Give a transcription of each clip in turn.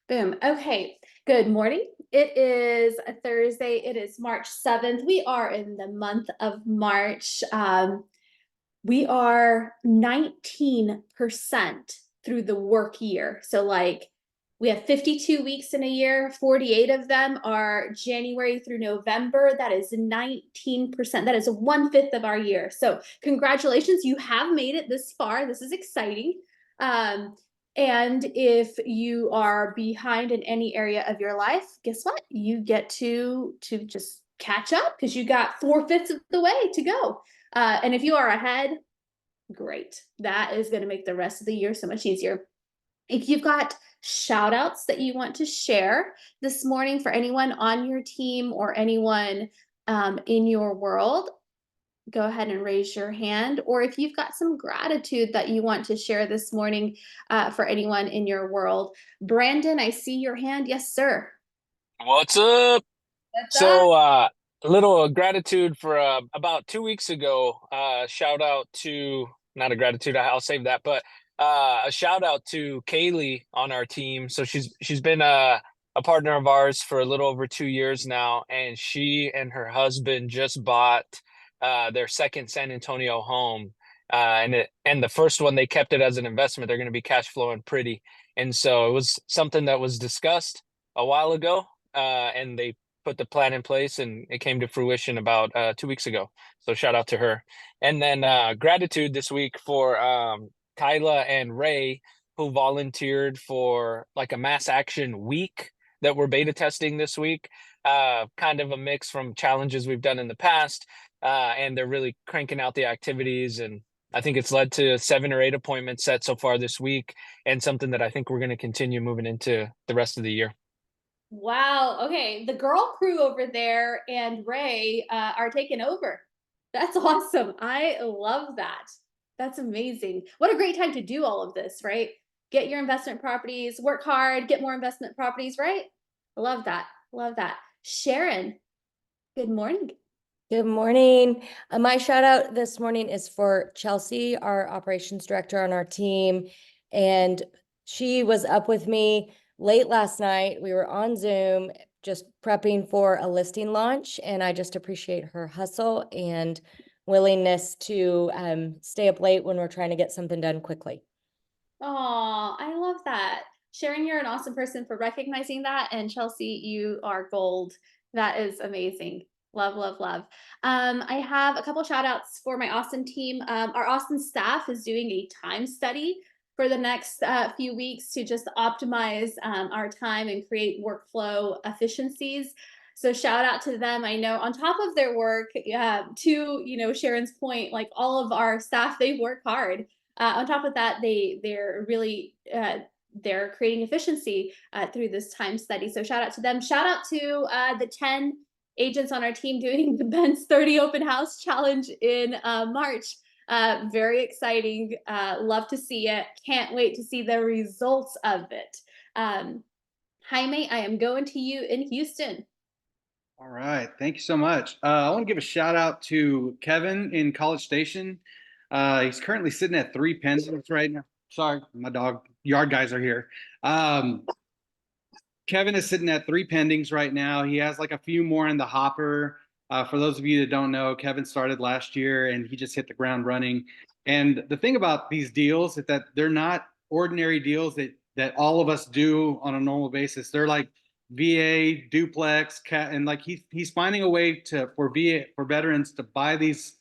Boom. Okay. Good morning. It is a Thursday. It is March 7th. We are in the month of March. We are 19% through the work year. So, like, we have 52 weeks in a year, 48 of them are January through November. That is 19%. That is one-fifth of our year. So, congratulations. You have made it this far. This is exciting. Um, and if you are behind in any area of your life, guess what? You get to just catch up because you got four-fifths of the way to go. And if you are ahead, great. That is going to make the rest of the year so much easier. If you've got shout outs that you want to share this morning for anyone on your team or anyone in your world, go ahead and raise your hand. Or if you've got some gratitude that you want to share this morning for anyone in your world. Brandon, I see your hand. Yes, sir. What's up? What's up? So, a little gratitude for about 2 weeks ago. Shout out to not a gratitude, I'll save that, but a shout out to Kaylee on our team. So she's been a partner of ours for a little over 2 years now, and she and her husband just bought their second San Antonio home. And the first one they kept it as an investment. They're going to be cash flowing pretty, and so it was something that was discussed a while ago, and they put the plan in place and it came to fruition about 2 weeks ago. So shout out to her. And then gratitude this week for Kyla and Ray, who volunteered for like a mass action week that we're beta testing this week. Kind of a mix from challenges we've done in the past. And they're really cranking out the activities, and I think it's led to 7 or 8 appointments set so far this week, and something that I think we're going to continue moving into the rest of the year. Wow. Okay. The girl crew over there and Ray are taking over. That's awesome. I love that. That's amazing. What a great time to do all of this, right? Get your investment properties, work hard, get more investment properties, right? I love that. Love that. Sharon, good morning. Good morning. My shout out this morning is for Chelsea, our operations director on our team. And she was up with me late last night. We were on Zoom just prepping for a listing launch. And I just appreciate her hustle and willingness to stay up late when we're trying to get something done quickly. Oh, I love that. Sharon, you're an awesome person for recognizing that. And Chelsea, you are gold. That is amazing. Love, love, love. I have a couple shout outs for my Austin team. Our Austin staff is doing a time study for the next few weeks to just optimize our time and create workflow efficiencies. So shout out to them. I know on top of their work, to Sharon's point, like all of our staff, they work hard. On top of that, they're really they're creating efficiency through this time study. So shout out to them. Shout out to the 10 agents on our team doing the Ben's 30 Open House Challenge in March. Very exciting. Love to see it. Can't wait to see the results of it. Jaime, I am going to you in Houston. All right. Thank you so much. I want to give a shout out to Kevin in College Station. He's currently sitting at 3 pendings right now. Sorry, my dog yard guys are here. Kevin is sitting at 3 pendings right now. He has like a few more in the hopper. For those of you that don't know, Kevin started last year and he just hit the ground running. And the thing about these deals is that they're not ordinary deals that all of us do on a normal basis. They're like VA, duplex, and like he's finding a way for veterans to buy these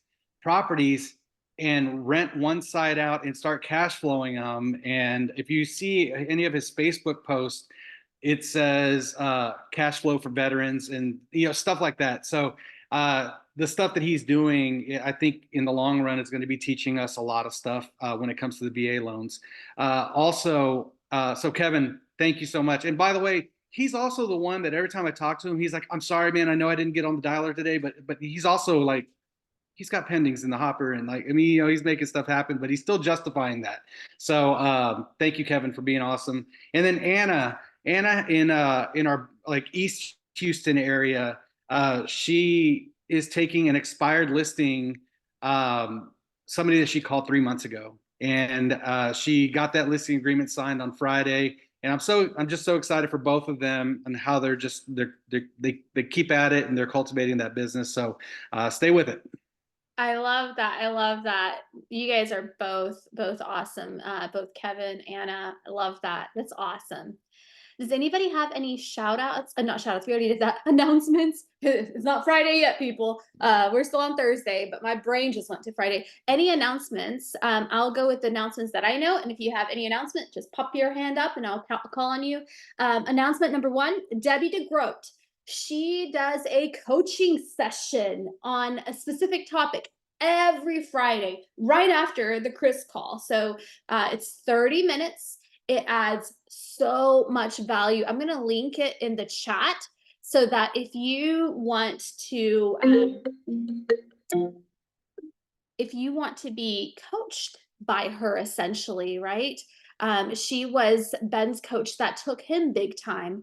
properties and rent one side out and start cash flowing them. And if you see any of his Facebook posts, it says cash flow for veterans and stuff like that. So the stuff that he's doing, I think in the long run is going to be teaching us a lot of stuff when it comes to the VA loans. So Kevin, thank you so much. And by the way, he's also the one that every time I talk to him, he's like, "I'm sorry, man. I know I didn't get on the dialer today, but he's also like, he's got pendings in the hopper, and like, I mean, he's making stuff happen, but he's still justifying that." So thank you, Kevin, for being awesome. And then Anna in our like East Houston area, she is taking an expired listing, somebody that she called 3 months ago, and she got that listing agreement signed on Friday. And I'm just so excited for both of them and how they keep at it and they're cultivating that business. So stay with it. I love that. I love that. You guys are both awesome. Both Kevin, Anna. I love that. That's awesome. Does anybody have any shout outs? Not shout outs, we already did that. Announcements. It's not Friday yet, people. We're still on Thursday, but my brain just went to Friday. Any announcements? I'll go with the announcements that I know. And if you have any announcement, just pop your hand up and I'll call on you. Announcement number one, Debbie DeGroat. She does a coaching session on a specific topic every Friday, right after the Chris call. So it's 30 minutes. It adds so much value. I'm going to link it in the chat so that if you want to be coached by her, essentially, right? She was Ben's coach that took him big time.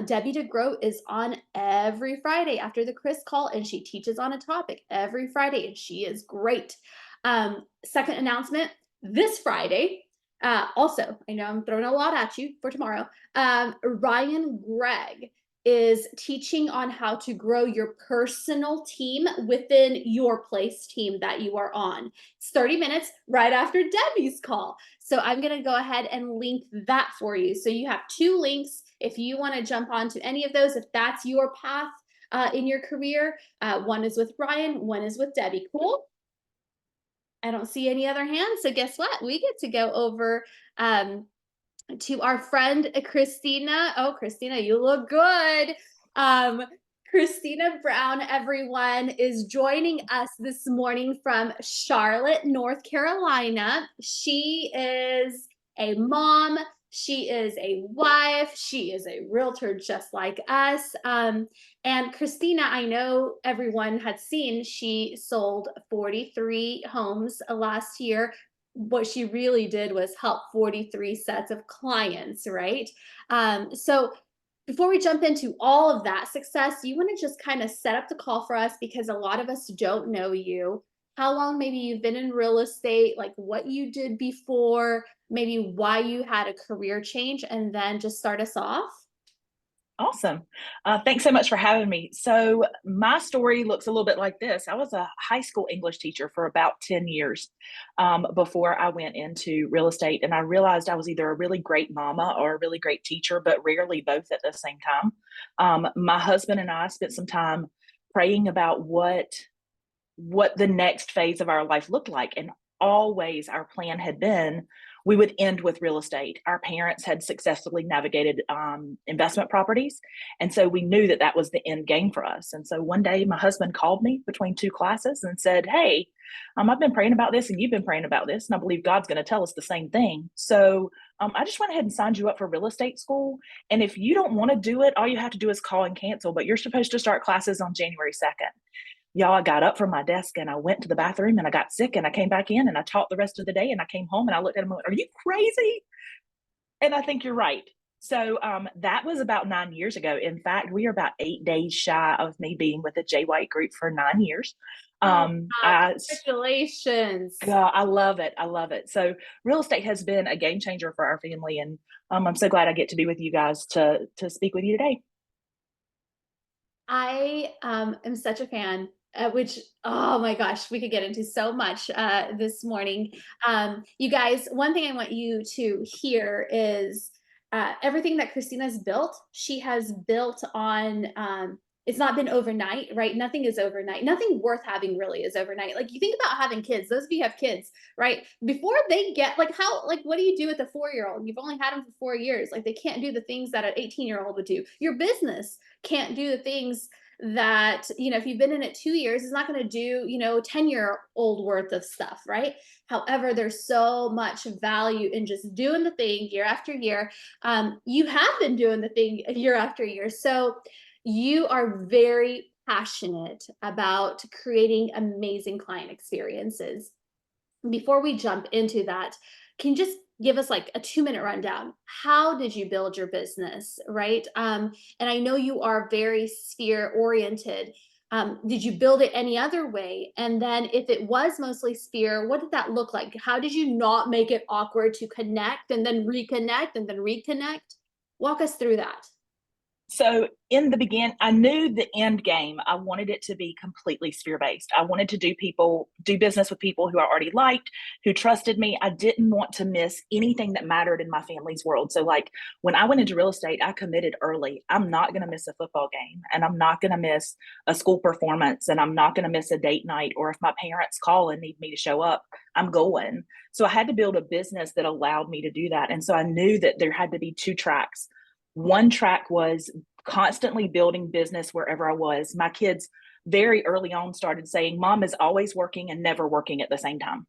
Debbie DeGroat is on every Friday after the Chris call, and she teaches on a topic every Friday, and she is great. Second announcement, this Friday, also, I know I'm throwing a lot at you for tomorrow. Ryan Gregg is teaching on how to grow your personal team within your place team that you are on. It's 30 minutes right after Debbie's call. So I'm going to go ahead and link that for you. So you have two links if you want to jump onto any of those, if that's your path in your career. One is with Ryan, one is with Debbie. Cool? I don't see any other hands. So guess what? We get to go over to our friend Christina. Oh, Christina, you look good. Christina Brown, everyone, is joining us this morning from Charlotte, North Carolina. She is a mom. She is a wife. She is a realtor just like us. And Christina, I know everyone had seen, she sold 43 homes last year. What she really did was help 43 sets of clients, right? So before we jump into all of that success, you want to just kind of set up the call for us because a lot of us don't know you. How long maybe you've been in real estate, like what you did before, maybe why you had a career change, and then just start us off. Awesome. Thanks so much for having me. So my story looks a little bit like this. I was a high school English teacher for about 10 years before I went into real estate. And I realized I was either a really great mama or a really great teacher, but rarely both at the same time. My husband and I spent some time praying about what the next phase of our life looked like. And always our plan had been we would end with real estate. Our parents had successfully navigated investment properties. And so we knew that that was the end game for us. And so one day my husband called me between two classes and said, hey, I've been praying about this and you've been praying about this. And I believe God's going to tell us the same thing. So I just went ahead and signed you up for real estate school. And if you don't want to do it, all you have to do is call and cancel. But you're supposed to start classes on January 2nd. Y'all, I got up from my desk and I went to the bathroom and I got sick and I came back in and I taught the rest of the day and I came home and I looked at him and went, are you crazy? And I think you're right. So that was about 9 years ago. In fact, we are about 8 days shy of me being with the J White Group for 9 years. Congratulations. I love it. I love it. So real estate has been a game changer for our family. And I'm so glad I get to be with you guys to speak with you today. I am such a fan. Which, oh my gosh, we could get into so much this morning. You guys, one thing I want you to hear is everything that Christina's built, she has built on, it's not been overnight, right? Nothing is overnight. Nothing worth having really is overnight. Like you think about having kids, those of you have kids, right? Before they get like what do you do with a 4-year-old? You've only had them for 4 years. Like they can't do the things that an 18-year-old would do. Your business can't do the things that, if you've been in it 2 years, it's not going to do, 10-year-old worth of stuff, right? However, there's so much value in just doing the thing year after year. You have been doing the thing year after year. So you are very passionate about creating amazing client experiences. Before we jump into that, can you just give us like a 2-minute rundown? How did you build your business, right? And I know you are very sphere oriented. Did you build it any other way? And then if it was mostly sphere, what did that look like? How did you not make it awkward to connect and then reconnect and then reconnect? Walk us through that. So in the beginning, I knew the end game. I wanted it to be completely sphere based. I wanted to do business with people who I already liked, who trusted me. I didn't want to miss anything that mattered in my family's world. So like when I went into real estate, I committed early. I'm not going to miss a football game, and I'm not going to miss a school performance, and I'm not going to miss a date night, or if my parents call and need me to show up, I'm going. So I had to build a business that allowed me to do that. And so I knew that there had to be two tracks. One track was constantly building business wherever I was. My kids very early on started saying, Mom is always working and never working at the same time.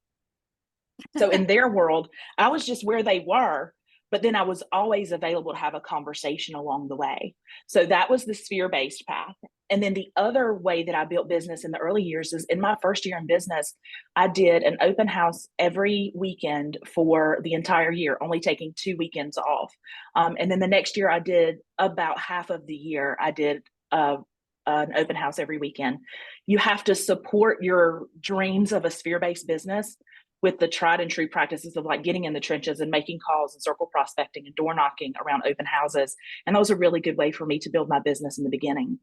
So in their world, I was just where they were, but then I was always available to have a conversation along the way. So that was the sphere-based path. And then the other way that I built business in the early years is in my first year in business, I did an open house every weekend for the entire year, only taking 2 weekends off. And then the next year I did about half of the year, I did an open house every weekend. You have to support your dreams of a sphere-based business with the tried and true practices of like getting in the trenches and making calls and circle prospecting and door knocking around open houses. And that was a really good way for me to build my business in the beginning.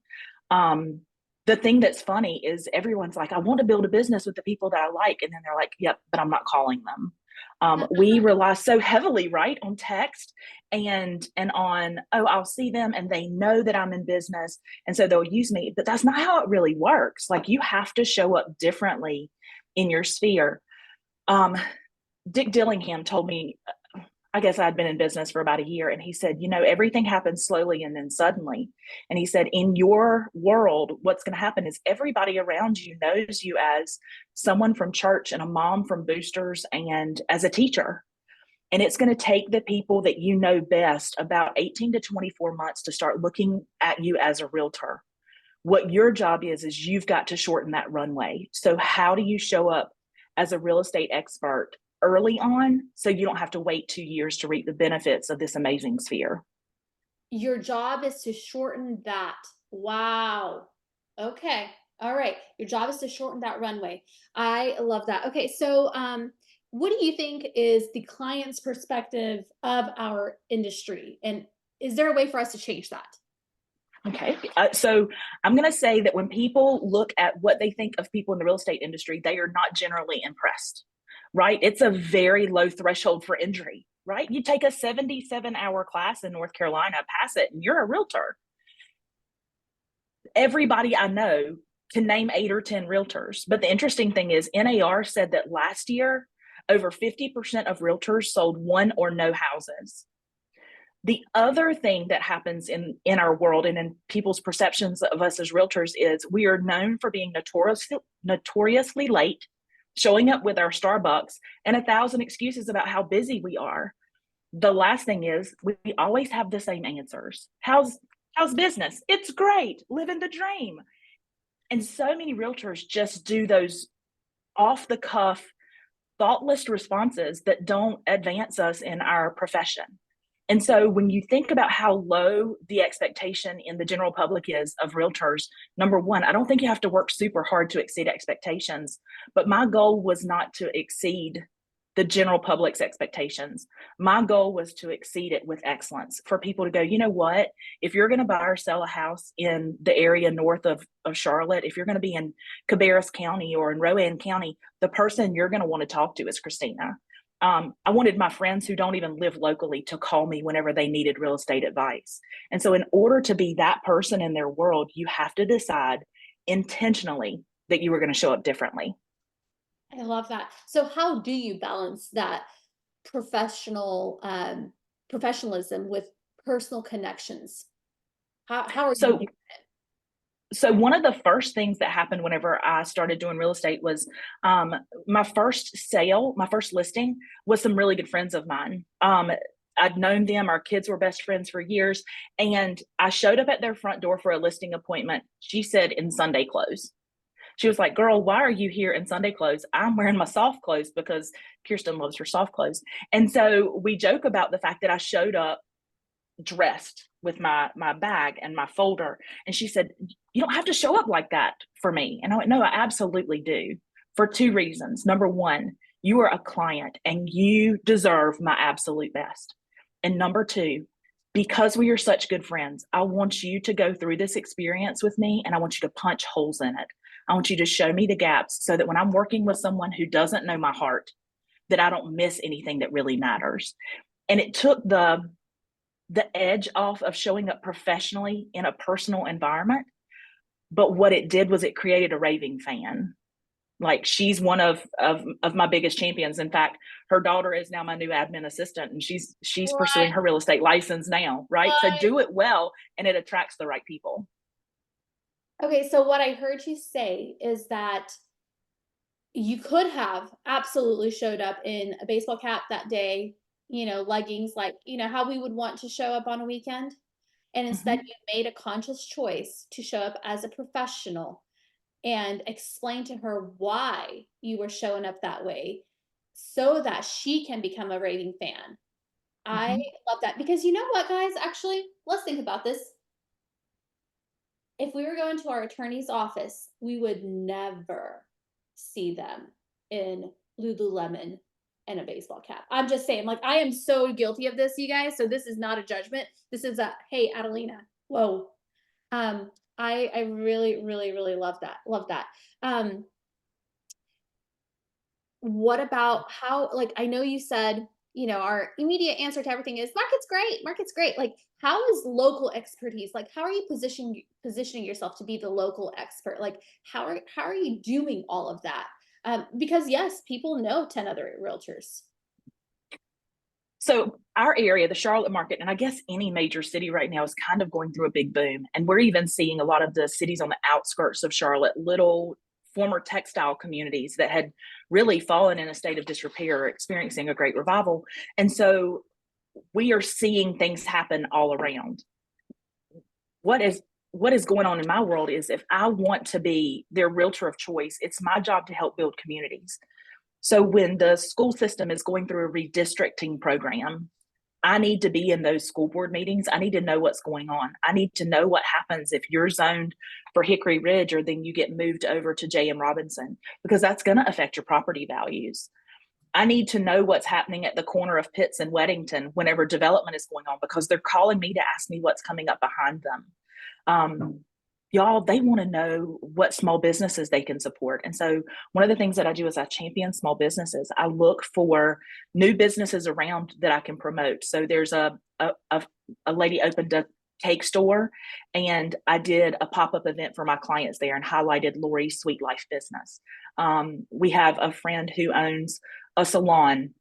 The thing that's funny is everyone's like, I want to build a business with the people that I like. And then they're like, yep, but I'm not calling them. We rely so heavily, right, on text and on, oh, I'll see them and they know that I'm in business. And so they'll use me, but that's not how it really works. Like you have to show up differently in your sphere. Dick Dillingham told me, I guess I'd been in business for about a year, and he said, you know, everything happens slowly and then suddenly. And he said, in your world, what's going to happen is everybody around you knows you as someone from church and a mom from Boosters and as a teacher. And it's going to take the people that you know best about 18 to 24 months to start looking at you as a realtor. What your job is you've got to shorten that runway. So how do you show up as a real estate expert early on so you don't have to wait 2 years to reap the benefits of this amazing sphere? Your job is to shorten that. Wow. Okay. All right. Your job is to shorten that runway. I love that. Okay. So, what do you think is the client's perspective of our industry? And is there a way for us to change that? Okay. So I'm going to say that when people look at what they think of people in the real estate industry, they are not generally impressed, right? It's a very low threshold for injury, right? You take a 77-hour class in North Carolina, pass it, and you're a realtor. Everybody I know can name 8 or 10 realtors. But the interesting thing is NAR said that last year, over 50% of realtors sold one or no houses. The other thing that happens in our world and in people's perceptions of us as realtors is we are known for being notoriously late, showing up with our Starbucks and 1,000 excuses about how busy we are. The last thing is we always have the same answers. How's business? It's great. Living the dream. And so many realtors just do those off the cuff, thoughtless responses that don't advance us in our profession. And so when you think about how low the expectation in the general public is of realtors, number one, I don't think you have to work super hard to exceed expectations, but my goal was not to exceed the general public's expectations. My goal was to exceed it with excellence, for people to go, you know what, if you're going to buy or sell a house in the area north of Charlotte, if you're going to be in Cabarrus County or in Rowan County, the person you're going to want to talk to is Christina. I wanted my friends who don't even live locally to call me whenever they needed real estate advice. And so in order to be that person in their world, you have to decide intentionally that you are going to show up differently. I love that. So how do you balance that professionalism with personal connections? How are you doing it? So one of the first things that happened whenever I started doing real estate was my first listing was some really good friends of mine. I'd known them, our kids were best friends for years, and I showed up at their front door for a listing appointment. She said, in Sunday clothes. She was like, girl, why are you here in Sunday clothes? I'm wearing my soft clothes because Kirsten loves her soft clothes. And so we joke about the fact that I showed up dressed with my bag and my folder. And she said, "You don't have to show up like that for me." And I went, "No, I absolutely do, for two reasons. Number one, you are a client and you deserve my absolute best. And number two, because we are such good friends, I want you to go through this experience with me and I want you to punch holes in it. I want you to show me the gaps so that when I'm working with someone who doesn't know my heart, that I don't miss anything that really matters." And it took the edge off of showing up professionally in a personal environment. But what it did was it created a raving fan. Like, she's one of my biggest champions. In fact, her daughter is now my new admin assistant, and she's pursuing What? her real estate license now, right? So What? do it well and it attracts the right people. Okay, so what I heard you say is that you could have absolutely showed up in a baseball cap that day, leggings, like, how we would want to show up on a weekend. And instead, Mhm. you made a conscious choice to show up as a professional and explain to her why you were showing up that way so that she can become a raving fan. I Mhm. love that because you know what, guys? Actually, let's think about this. If we were going to our attorney's office, we would never see them in Lululemon and a baseball cap. I'm just saying, like, I am so guilty of this, you guys. So this is not a judgment. This is a, hey, Adelina, whoa. I really, really, really love that. Love that. Um, what about how, like, I know you said, our immediate answer to everything is market's great, market's great. Like, how is local expertise? Like, how are you positioning yourself to be the local expert? Like, how are you doing all of that? Because yes, people know 10 other realtors. So our area, the Charlotte market, and I guess any major city right now, is kind of going through a big boom. And we're even seeing a lot of the cities on the outskirts of Charlotte, little former textile communities that had really fallen in a state of disrepair, experiencing a great revival. And so we are seeing things happen all around. What is going on in my world is, if I want to be their realtor of choice, it's my job to help build communities. So when the school system is going through a redistricting program, I need to be in those school board meetings. I need to know what's going on. I need to know what happens if you're zoned for Hickory Ridge or then you get moved over to J.M. Robinson, because that's going to affect your property values. I need to know what's happening at the corner of Pitts and Weddington whenever development is going on, because they're calling me to ask me what's coming up behind them. Y'all, they want to know what small businesses they can support. And so one of the things that I do is I champion small businesses. I look for new businesses around that I can promote. So there's a lady opened a cake store, and I did a pop-up event for my clients there and highlighted Lori's Sweet Life business. We have a friend who owns a salon,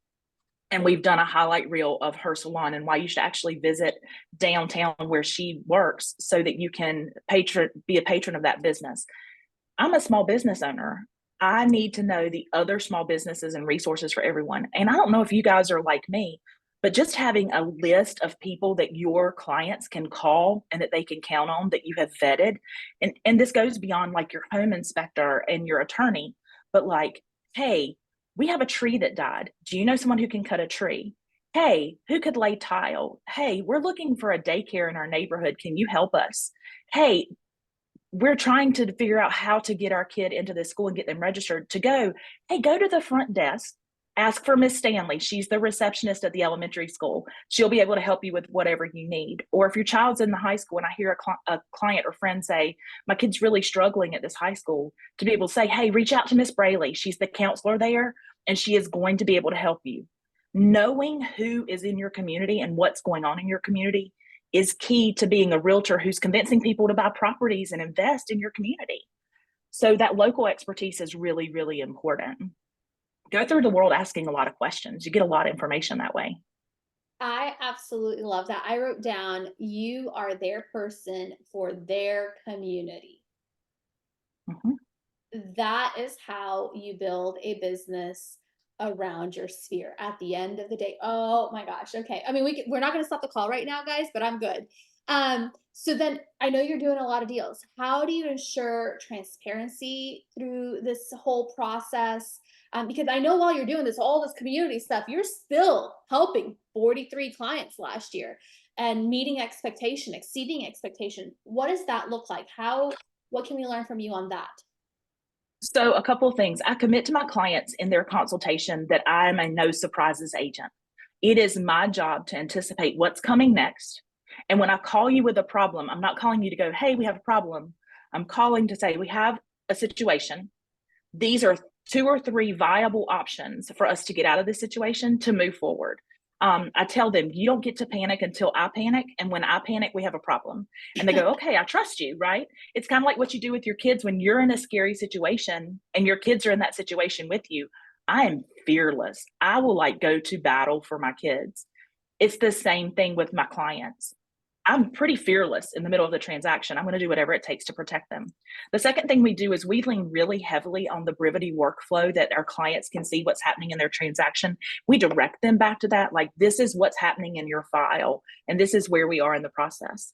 and we've done a highlight reel of her salon and why you should actually visit downtown where she works so that you can be a patron of that business. I'm a small business owner. I need to know the other small businesses and resources for everyone. And I don't know if you guys are like me, but just having a list of people that your clients can call and that they can count on, that you have vetted. And this goes beyond like your home inspector and your attorney, but like, hey, we have a tree that died. Do you know someone who can cut a tree? Hey, who could lay tile? Hey, we're looking for a daycare in our neighborhood. Can you help us? Hey, we're trying to figure out how to get our kid into this school and get them registered to go. Hey, go to the front desk, ask for Miss Stanley. She's the receptionist at the elementary school. She'll be able to help you with whatever you need. Or if your child's in the high school and I hear a client or friend say, my kid's really struggling at this high school, to be able to say, hey, reach out to Miss Braley. She's the counselor there and she is going to be able to help you. Knowing who is in your community and what's going on in your community is key to being a realtor who's convincing people to buy properties and invest in your community. So that local expertise is really, really important. Go through the world asking a lot of questions. You get a lot of information that way. I absolutely love that. I wrote down, you are their person for their community. Mhm. That is how you build a business around your sphere at the end of the day. Oh my gosh. Okay. I mean, we're not going to stop the call right now, guys, but I'm good. So then I know you're doing a lot of deals. How do you ensure transparency through this whole process? Because I know while you're doing this, all this community stuff, you're still helping 43 clients last year. and meeting expectation, exceeding expectation. What does that look like? What can we learn from you on that? So a couple of things. I commit to my clients in their consultation that I am a no surprises agent. It is my job to anticipate what's coming next. And when I call you with a problem, I'm not calling you to go, hey, we have a problem. I'm calling to say, we have a situation. These are 2 or 3 viable options for us to get out of this situation to move forward. I tell them, you don't get to panic until I panic. And when I panic, we have a problem. And they go, okay, I trust you, right? It's kind of like what you do with your kids when you're in a scary situation and your kids are in that situation with you. I am fearless. I will like go to battle for my kids. It's the same thing with my clients. I'm pretty fearless in the middle of the transaction. I'm going to do whatever it takes to protect them. The second thing we do is we lean really heavily on the Brivity workflow that our clients can see what's happening in their transaction. We direct them back to that, like, this is what's happening in your file, and this is where we are in the process.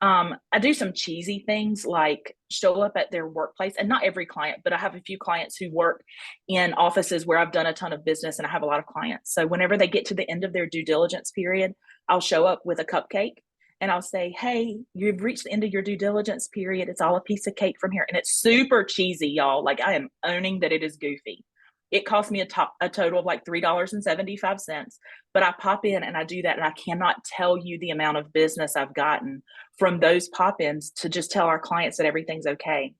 I do some cheesy things like show up at their workplace, and not every client, but I have a few clients who work in offices where I've done a ton of business and I have a lot of clients. So whenever they get to the end of their due diligence period, I'll show up with a cupcake and I'll say, hey, you've reached the end of your due diligence period. It's all a piece of cake from here. And it's super cheesy, y'all. Like, I am owning that it is goofy. It cost me a total of like $3.75, but I pop in and I do that. And I cannot tell you the amount of business I've gotten from those pop-ins to just tell our clients that everything's okay.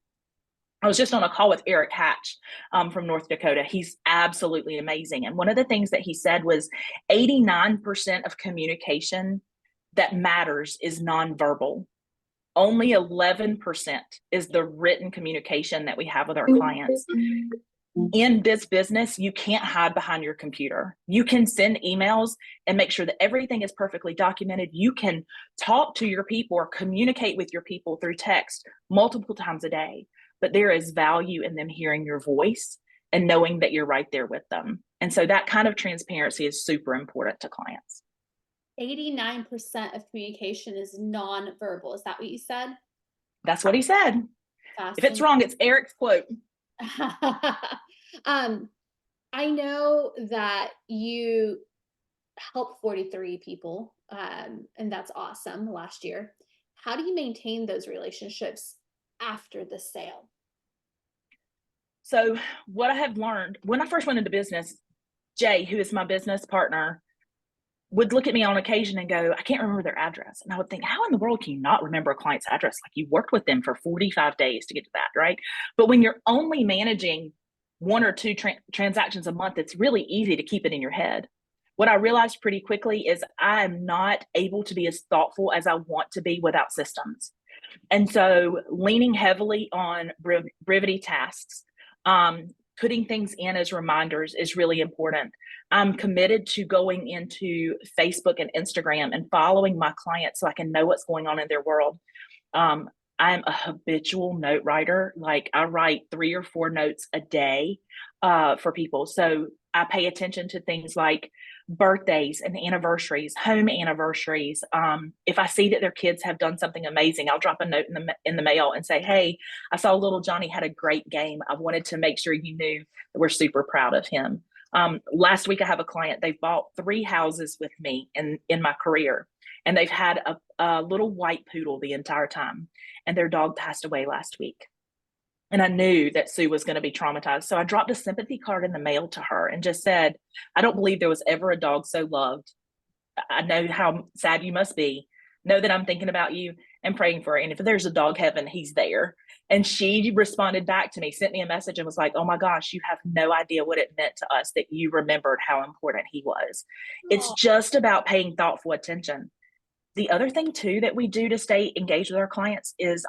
I was just on a call with Eric Hatch from North Dakota. He's absolutely amazing. And one of the things that he said was 89% of communication that matters is nonverbal. Only 11% is the written communication that we have with our clients. In this business, you can't hide behind your computer. You can send emails and make sure that everything is perfectly documented. You can talk to your people or communicate with your people through text multiple times a day, but there is value in them hearing your voice and knowing that you're right there with them. And so that kind of transparency is super important to clients. 89% of communication is nonverbal. Is that what you said? That's what he said. If it's wrong, it's Eric's quote. I know that you helped 43 people, and that's awesome last year. How do you maintain those relationships after the sale? So what I have learned when I first went into business, Jay, who is my business partner, would look at me on occasion and go, I can't remember their address. And I would think, how in the world can you not remember a client's address? Like, you worked with them for 45 days to get to that, right? But when you're only managing 1 or 2 transactions a month, it's really easy to keep it in your head. What I realized pretty quickly is I'm not able to be as thoughtful as I want to be without systems. And so leaning heavily on Brivity tasks, putting things in as reminders is really important. I'm committed to going into Facebook and Instagram and following my clients so I can know what's going on in their world. I'm a habitual note writer. Like, I write 3 or 4 notes a day for people. So I pay attention to things like birthdays and anniversaries, home anniversaries. If I see that their kids have done something amazing, I'll drop a note in the mail and say, hey, I saw little Johnny had a great game. I wanted to make sure you knew that we're super proud of him. Last week, I have a client, they've bought 3 houses with me in my career, and they've had a little white poodle the entire time, and their dog passed away last week. And I knew that Sue was going to be traumatized. So I dropped a sympathy card in the mail to her and just said, I don't believe there was ever a dog so loved. I know how sad you must be. Know that I'm thinking about you and praying for her. And if there's a dog heaven, he's there. And she responded back to me, sent me a message and was like, oh my gosh, you have no idea what it meant to us that you remembered how important he was. It's just about paying thoughtful attention. The other thing too that we do to stay engaged with our clients is,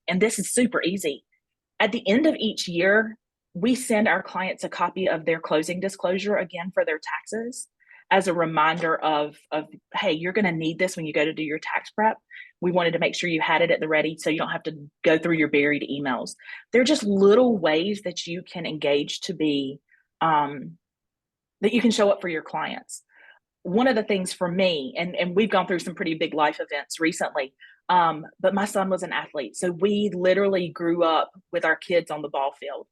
and this is super easy, at the end of each year, we send our clients a copy of their closing disclosure again for their taxes as a reminder of hey, you're going to need this when you go to do your tax prep. We wanted to make sure you had it at the ready so you don't have to go through your buried emails. They're just little ways that you can engage to be, that you can show up for your clients. One of the things for me, and we've gone through some pretty big life events recently, but my son was an athlete. So we literally grew up with our kids on the ball field.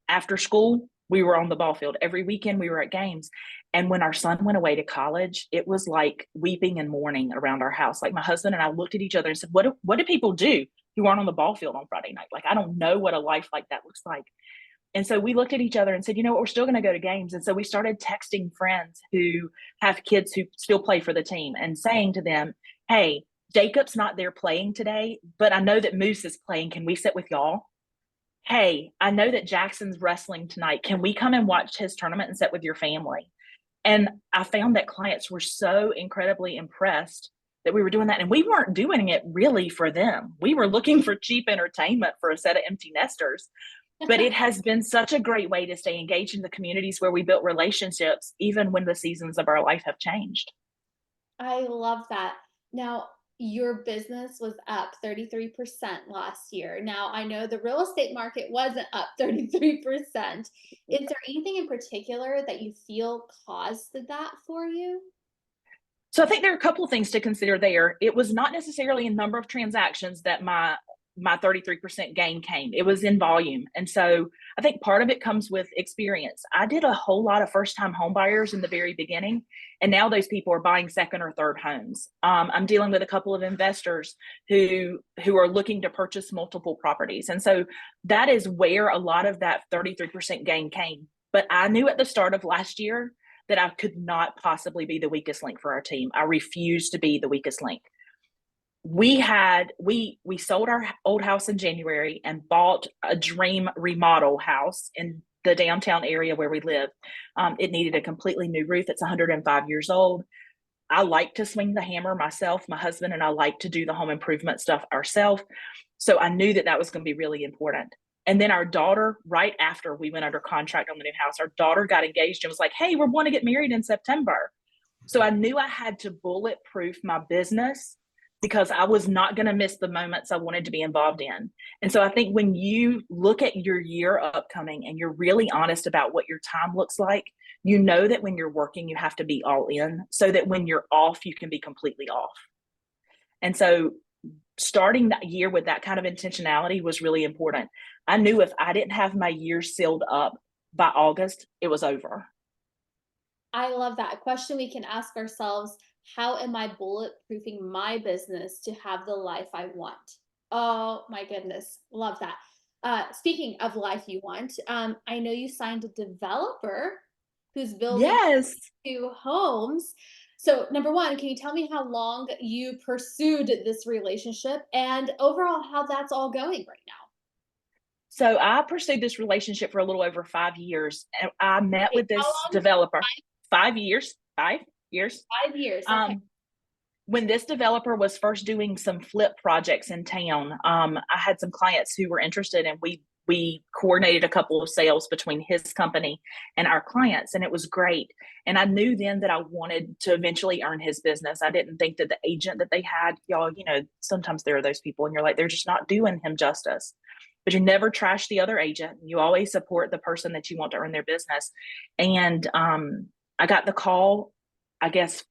After school, we were on the ball field. Every weekend we were at games. And when our son went away to college, it was like weeping and mourning around our house. Like my husband and I looked at each other and said, what do people do who aren't on the ball field on Friday night? Like, I don't know what a life like that looks like. And so we looked at each other and said, you know what, we're still going to go to games. And so we started texting friends who have kids who still play for the team and saying to them, hey, Jacob's not there playing today, but I know that Moose is playing. Can we sit with y'all? Hey, I know that Jackson's wrestling tonight. Can we come and watch his tournament and sit with your family? And I found that clients were so incredibly impressed that we were doing that. And we weren't doing it really for them. We were looking for cheap entertainment for a set of empty nesters. But it has been such a great way to stay engaged in the communities where we built relationships, even when the seasons of our life have changed. I love that. Now, your business was up 33% last year. Now, I know the real estate market wasn't up 33%. Is there anything in particular that you feel caused that for you? So I think there are a couple of things to consider there. It was not necessarily a number of transactions that my 33% gain came. It was in volume. And so I think part of it comes with experience. I did a whole lot of first-time home buyers in the very beginning, and now those people are buying second or third homes. I'm dealing with a couple of investors who are looking to purchase multiple properties. And so that is where a lot of that 33% gain came. But I knew at the start of last year that I could not possibly be the weakest link for our team. I refused to be the weakest link. We sold our old house in January and bought a dream remodel house in the downtown area where we live. It needed a completely new roof. It's 105 years old. I like to swing the hammer myself. My husband and I like to do the home improvement stuff ourselves. So I knew that was going to be really important. And then our daughter, right after we went under contract on the new house, our daughter got engaged and was like, hey, we're going to get married in September. So I knew I had to bulletproof my business because I was not going to miss the moments I wanted to be involved in. And so I think when you look at your year upcoming and you're really honest about what your time looks like, you know that when you're working, you have to be all in so that when you're off, you can be completely off. And so starting that year with that kind of intentionality was really important. I knew if I didn't have my year sealed up by August, it was over. I love that. A question we can ask ourselves: how am I bulletproofing my business to have the life I want? Oh my goodness. Love that. Speaking of life you want, I know you signed a developer who's building Yes. 2 homes. So, number one, can you tell me how long you pursued this relationship and overall how that's all going right now? So I pursued this relationship for a little over 5 years. And I met Wait, with how this long? developer. 5 years. 5 years. 5 years. Okay. When this developer was first doing some flip projects in town, I had some clients who were interested, and we coordinated a couple of sales between his company and our clients, and it was great. And I knew then that I wanted to eventually earn his business. I didn't think that the agent that they had, y'all, sometimes there are those people, and you're like, they're just not doing him justice. But you never trash the other agent. You always support the person that you want to earn their business. And I got the call, I guess,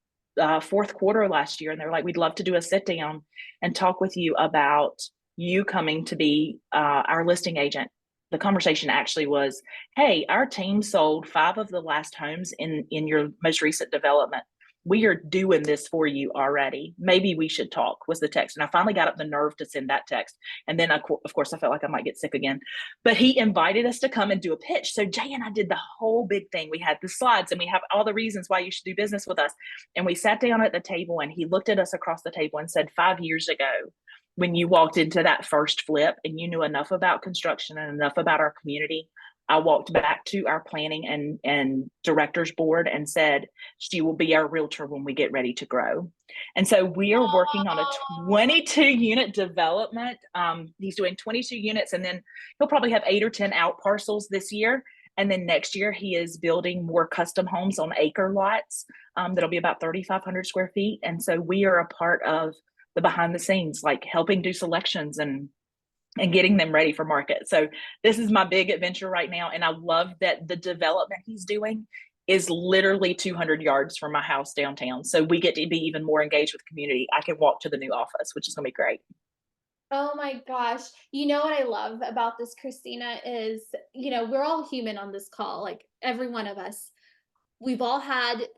fourth quarter last year, and they're like, we'd love to do a sit down and talk with you about you coming to be our listing agent. The conversation actually was, hey, our team sold 5 of the last homes in your most recent development. We are doing this for you already. Maybe we should talk, was the text. And I finally got up the nerve to send that text. And then, of course, I felt like I might get sick again. But he invited us to come and do a pitch. So Jay and I did the whole big thing. We had the slides and we have all the reasons why you should do business with us. And we sat down at the table and he looked at us across the table and said, 5 years ago, when you walked into that first flip and you knew enough about construction and enough about our community, I walked back to our planning and directors board and said, she will be our realtor when we get ready to grow. And so we are working on a 22 unit development. He's doing 22 units, and then he'll probably have 8 or 10 out parcels this year. And then next year he is building more custom homes on acre lots. That'll be about 3,500 square feet. And so we are a part of the behind the scenes, like helping do selections and getting them ready for market. So this is my big adventure right now. And I love that the development he's doing is literally 200 yards from my house downtown. So we get to be even more engaged with the community. I can walk to the new office, which is going to be great. Oh my gosh. You know what I love about this, Christina, is, we're all human on this call, like every one of us. we've all had,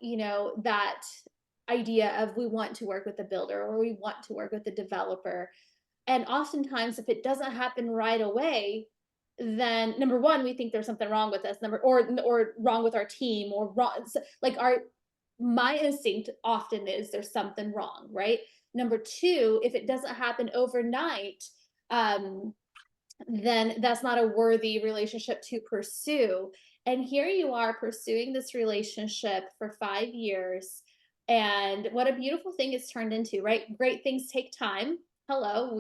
that idea of we want to work with the builder or we want to work with the developer. And oftentimes, if it doesn't happen right away, then number one, we think there's something wrong with us, or wrong with our team, or wrong. Like my instinct often is there's something wrong, right? Number two, if it doesn't happen overnight, um, then that's not a worthy relationship to pursue. And here you are pursuing this relationship for 5 years. And what a beautiful thing it's turned into, right? Great things take time. Hello,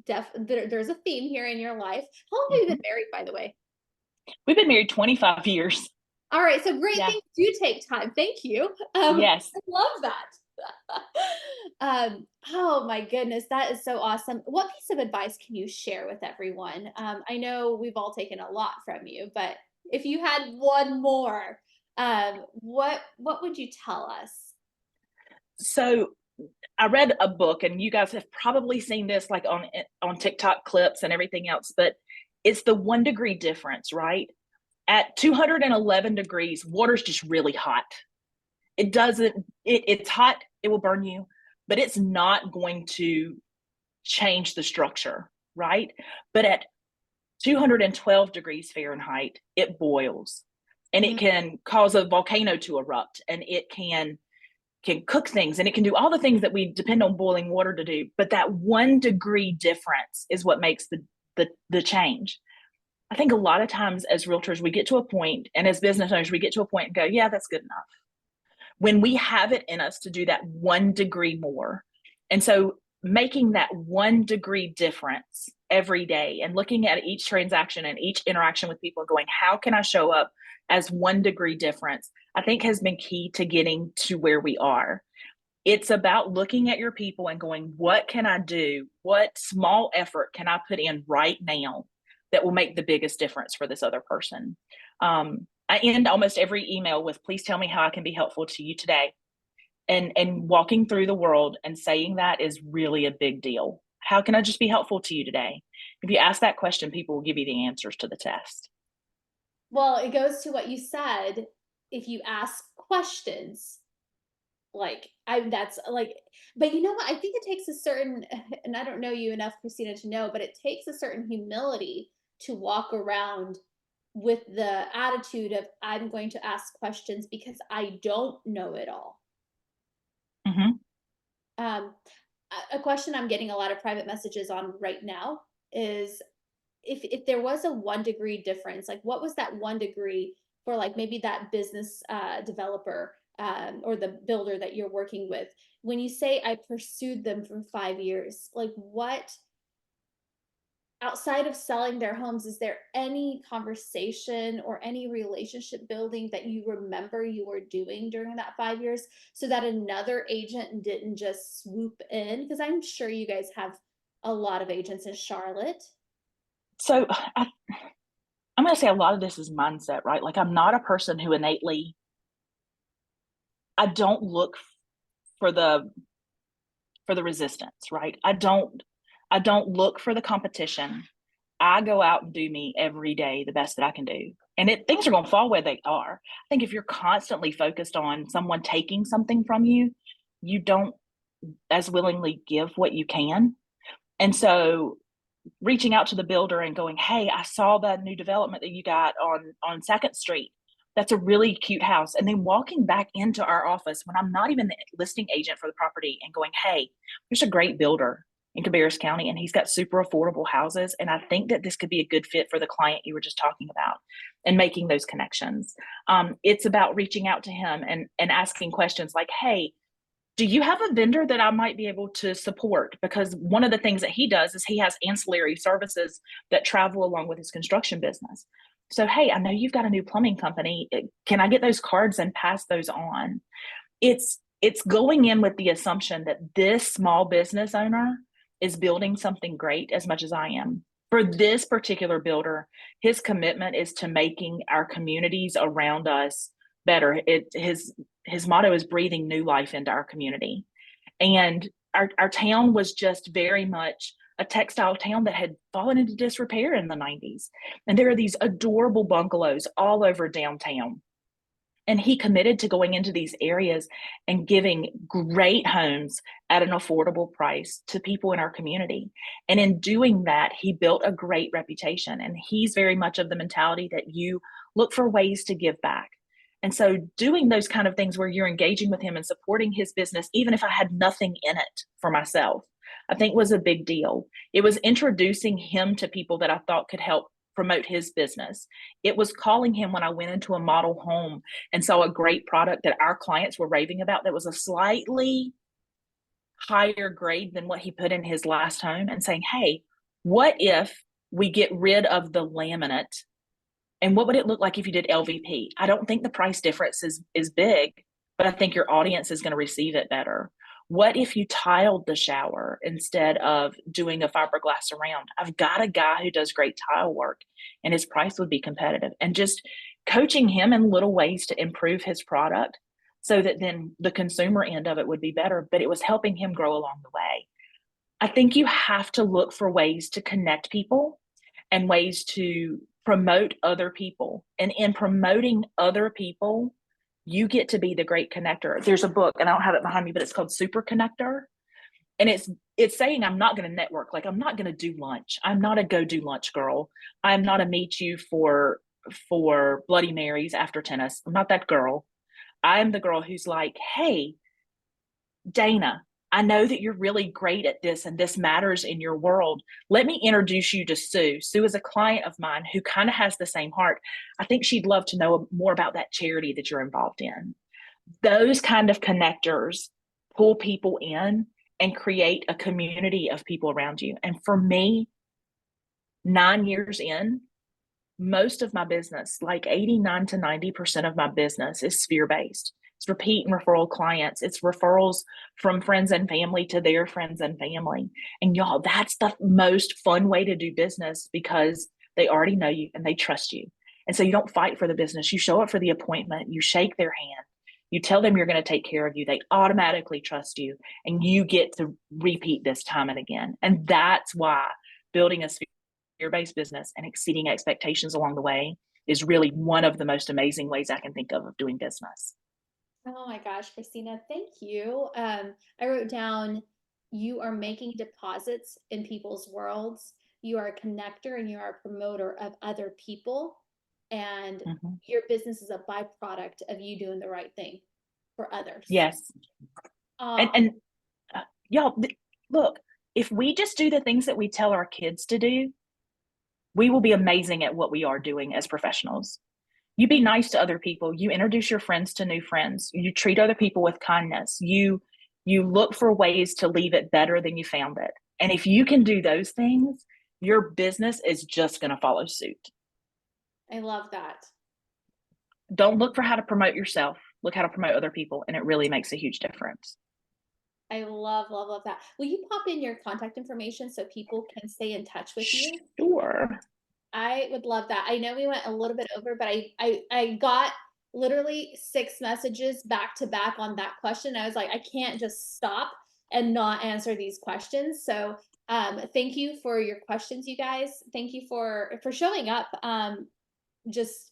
there's a theme here in your life. How long have you been married, by the way? We've been married 25 years. All right, so great Yeah. things do take time. Thank you. Yes. I love that. Oh my goodness, that is so awesome. What piece of advice can you share with everyone? I know we've all taken a lot from you, but if you had one more, what would you tell us? So I read a book, and you guys have probably seen this like on TikTok clips and everything else, but it's the 1 degree difference, right? At 211 degrees, water's just really hot. It's hot, it will burn you, but it's not going to change the structure, right? But at 212 degrees Fahrenheit, it boils, and it can cause a volcano to erupt, and it can cook things, and it can do all the things that we depend on boiling water to do. But that 1 degree difference is what makes the change. I think a lot of times as realtors, we get to a point, and as business owners, we get to a point and go, yeah, that's good enough. When we have it in us to do that 1 degree more. And so making that 1 degree difference every day and looking at each transaction and each interaction with people and going, how can I show up as 1 degree difference, I think has been key to getting to where we are. It's about looking at your people and going, what can I do? What small effort can I put in right now that will make the biggest difference for this other person? I end almost every email with, please tell me how I can be helpful to you today. And walking through the world and saying that is really a big deal. How can I just be helpful to you today? If you ask that question, people will give you the answers to the test. Well, it goes to what you said. If you ask questions, that's like, but you know what? I think it takes a certain, and I don't know you enough, Christina, to know, but it takes a certain humility to walk around with the attitude of, I'm going to ask questions because I don't know it all. Mm-hmm. A question I'm getting a lot of private messages on right now is, if there was a 1 degree difference, like what was that 1 degree for, like maybe that business developer or the builder that you're working with? When you say I pursued them for 5 years, like what, outside of selling their homes, is there any conversation or any relationship building that you remember you were doing during that 5 years so that another agent didn't just swoop in? Because I'm sure you guys have a lot of agents in Charlotte. So I'm going to say a lot of this is mindset, right? Like I'm not a person who innately, I don't look for the resistance, right? I don't look for the competition. I go out and do me every day the best that I can do. And things are going to fall where they are. I think if you're constantly focused on someone taking something from you, you don't as willingly give what you can. And so reaching out to the builder and going, hey, I saw that new development that you got on 2nd Street. That's a really cute house. And then walking back into our office when I'm not even the listing agent for the property and going, hey, there's a great builder in Cabarrus County, and he's got super affordable houses. And I think that this could be a good fit for the client you were just talking about, and making those connections. It's about reaching out to him and asking questions like, hey, do you have a vendor that I might be able to support? Because one of the things that he does is he has ancillary services that travel along with his construction business. So, hey, I know you've got a new plumbing company. Can I get those cards and pass those on? It's going in with the assumption that this small business owner is building something great as much as I am. For this particular builder, his commitment is to making our communities around us better. His motto is breathing new life into our community. And our town was just very much a textile town that had fallen into disrepair in the 90s. And there are these adorable bungalows all over downtown. And he committed to going into these areas and giving great homes at an affordable price to people in our community. And in doing that, he built a great reputation. And he's very much of the mentality that you look for ways to give back. And so doing those kind of things where you're engaging with him and supporting his business, even if I had nothing in it for myself, I think was a big deal. It was introducing him to people that I thought could help promote his business. It was calling him when I went into a model home and saw a great product that our clients were raving about that was a slightly higher grade than what he put in his last home, and saying, hey, what if we get rid of the laminate, and what would it look like if you did LVP? I don't think the price difference is big, but I think your audience is going to receive it better. What if you tiled the shower instead of doing a fiberglass surround? I've got a guy who does great tile work and his price would be competitive. And just coaching him in little ways to improve his product so that then the consumer end of it would be better, but it was helping him grow along the way. I think you have to look for ways to connect people and ways to promote other people. And in promoting other people, you get to be the great connector. There's a book, and I don't have it behind me, but it's called Super Connector. And it's saying I'm not going to network. Like, I'm not going to do lunch. I'm not a go do lunch girl. I'm not a meet you for Bloody Marys after tennis. I'm not that girl. I'm the girl who's like, hey, Dana, I know that you're really great at this and this matters in your world. Let me introduce you to Sue. Sue is a client of mine who kind of has the same heart. I think she'd love to know more about that charity that you're involved in. Those kind of connectors pull people in and create a community of people around you. And for me, 9 years in, most of my business, like 89 to 90% of my business, is sphere-based. It's repeat and referral clients. It's referrals from friends and family to their friends and family. And y'all, that's the most fun way to do business because they already know you and they trust you. And so you don't fight for the business. You show up for the appointment. You shake their hand. You tell them you're going to take care of you. They automatically trust you. And you get to repeat this time and again. And that's why building a sphere-based business and exceeding expectations along the way is really one of the most amazing ways I can think of doing business. Oh my gosh, Christina, thank you. I wrote down, you are making deposits in people's worlds. You are a connector and you are a promoter of other people. And your business is a byproduct of you doing the right thing for others. Yes. And y'all, look, if we just do the things that we tell our kids to do, we will be amazing at what we are doing as professionals. You be nice to other people. You introduce your friends to new friends. You treat other people with kindness. You look for ways to leave it better than you found it. And if you can do those things, your business is just going to follow suit. I love that. Don't look for how to promote yourself. Look how to promote other people. And it really makes a huge difference. I love, love, love that. Will you pop in your contact information so people can stay in touch with you? Sure. I would love that. I know we went a little bit over, but I got literally 6 messages back to back on that question. I was like, I can't just stop and not answer these questions. So thank you for your questions, you guys. Thank you for showing up just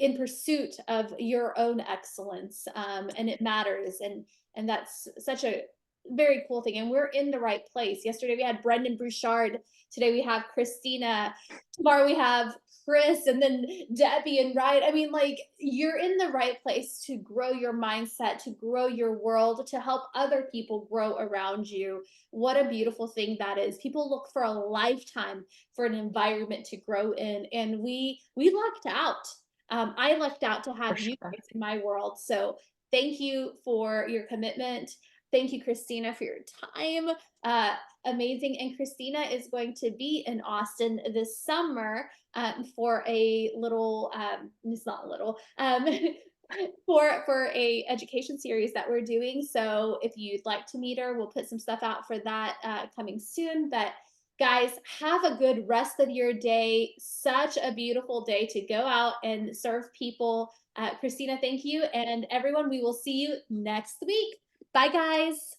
in pursuit of your own excellence. And it matters. And that's such a very cool thing. And we're in the right place. Yesterday we had Brendan Bouchard. Today we have Christina. Tomorrow we have Chris, and then Debbie and Ryan. I mean, like, you're in the right place to grow your mindset, to grow your world, to help other people grow around you. What a beautiful thing that is. People look for a lifetime for an environment to grow in, and we lucked out. I lucked out to have you guys in my world. So thank you for your commitment. Thank you, Christina, for your time. Amazing. And Christina is going to be in Austin this summer for a little, it's not little, for a education series that we're doing. So if you'd like to meet her, we'll put some stuff out for that coming soon. But guys, have a good rest of your day. Such a beautiful day to go out and serve people. Christina, thank you. And everyone, we will see you next week. Bye, guys.